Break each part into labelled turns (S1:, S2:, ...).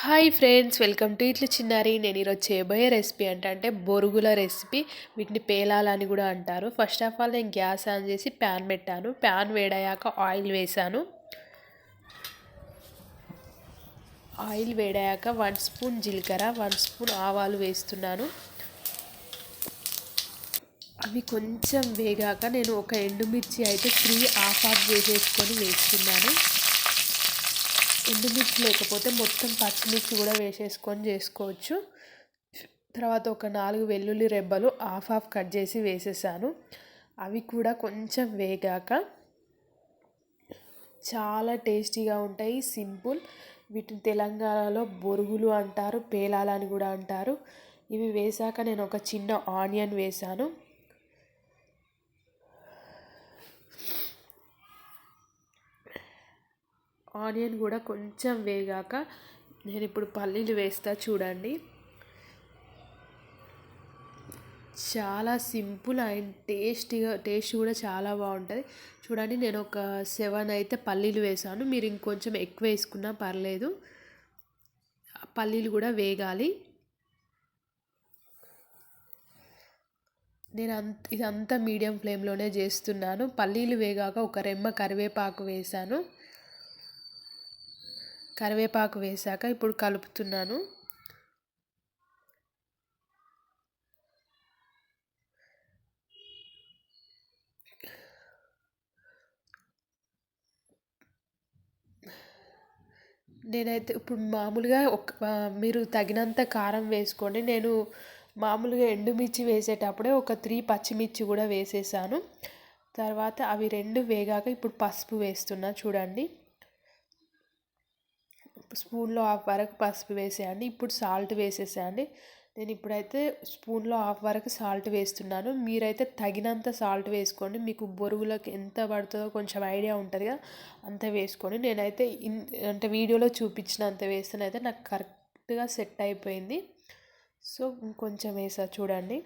S1: Hi friends, welcome to ఇట్లు చిన్నారి. నేను ఈరోజు చేయబోయే రెసిపీ అంటే బొరుగుల రెసిపీ. వీటిని పేలాలని కూడా అంటారు. ఫస్ట్ ఆఫ్ ఆల్ నేను గ్యాస్ ఆన్ చేసి ప్యాన్ పెట్టాను. ప్యాన్ వేడయ్యాక ఆయిల్ వేసాను. ఆయిల్ వేడయ్యాక 1 స్పూన్ జీలకర్ర, 1 స్పూన్ ఆవాలు వేస్తున్నాను. అవి కొంచెం వేగాక నేను ఒక ఎండుమిర్చి అయితే 3 ఆఫ్ వేసేసుకొని వేస్తున్నాను. ఎండుమిర్చి లేకపోతే మొత్తం పచ్చిమిర్చి కూడా వేసేసుకొని చేసుకోవచ్చు. తర్వాత ఒక 4 వెల్లుల్లి రెబ్బలు హాఫ్ కట్ చేసి వేసేసాను. అవి కూడా కొంచెం వేగాక చాలా టేస్టీగా ఉంటాయి. సింపుల్. వీటిని తెలంగాణలో బొరుగులు అంటారు, పేలాలని కూడా అంటారు. ఇవి వేసాక నేను ఒక చిన్న ఆనియన్ వేసాను. ఆనియన్ కూడా కొంచెం వేగాక నేను ఇప్పుడు పల్లీలు వేస్తా చూడండి. చాలా సింపుల్ అండ్ టేస్ట్ కూడా చాలా బాగుంటుంది. చూడండి, నేను ఒక 7 అయితే పల్లీలు వేసాను. మీరు ఇంకొంచెం ఎక్కువ వేసుకున్నా పర్లేదు. పల్లీలు కూడా వేగాలి. నేను ఇదంతా మీడియం ఫ్లేమ్లోనే చేస్తున్నాను. పల్లీలు వేగాక ఒక రెమ్మ కరివేపాకు వేసాను. కరివేపాకు వేసాక ఇప్పుడు కలుపుతున్నాను. నేనైతే ఇప్పుడు మామూలుగా మీరు తగినంత కారం వేసుకోండి. నేను మామూలుగా ఎండుమిర్చి వేసేటప్పుడే ఒక 3 పచ్చిమిర్చి కూడా వేసేసాను. తర్వాత అవి 2 వేగాక ఇప్పుడు పసుపు వేస్తున్నా చూడండి. స్పూన్లో హాఫ్ వరకు పసుపు వేసేయండి. ఇప్పుడు సాల్ట్ వేసేసేయండి. నేను ఇప్పుడైతే స్పూన్లో హాఫ్ వరకు సాల్ట్ వేస్తున్నాను. మీరైతే తగినంత సాల్ట్ వేసుకోండి. మీకు బొరుగులకు ఎంత పడుతుందో కొంచెం ఐడియా ఉంటుంది కదా, అంత వేసుకోండి. నేనైతే అంటే వీడియోలో చూపించినంత వేస్తేనైతే నాకు కరెక్ట్గా సెట్ అయిపోయింది. సో ఇంకొంచెం వేసా చూడండి.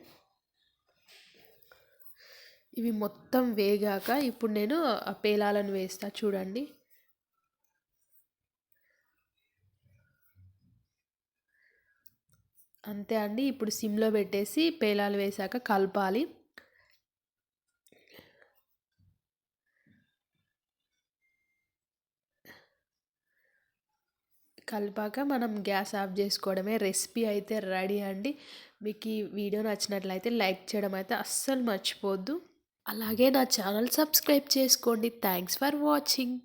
S1: ఇవి మొత్తం వేగాక ఇప్పుడు నేను ఆ పేలాలను వేస్తా చూడండి. అంతే అండి. ఇప్పుడు సిమ్లో పెట్టేసి పేలాలు వేసాక కలపాలి. కలిపాక మనం గ్యాస్ ఆఫ్ చేసుకోవడమే. రెసిపీ అయితే రెడీ అండి. మీకు ఈ వీడియో నచ్చినట్లయితే లైక్ చేయడం అయితే అస్సలు మర్చిపోవద్దు. అలాగే నా ఛానల్ సబ్స్క్రైబ్ చేసుకోండి. Thanks for watching.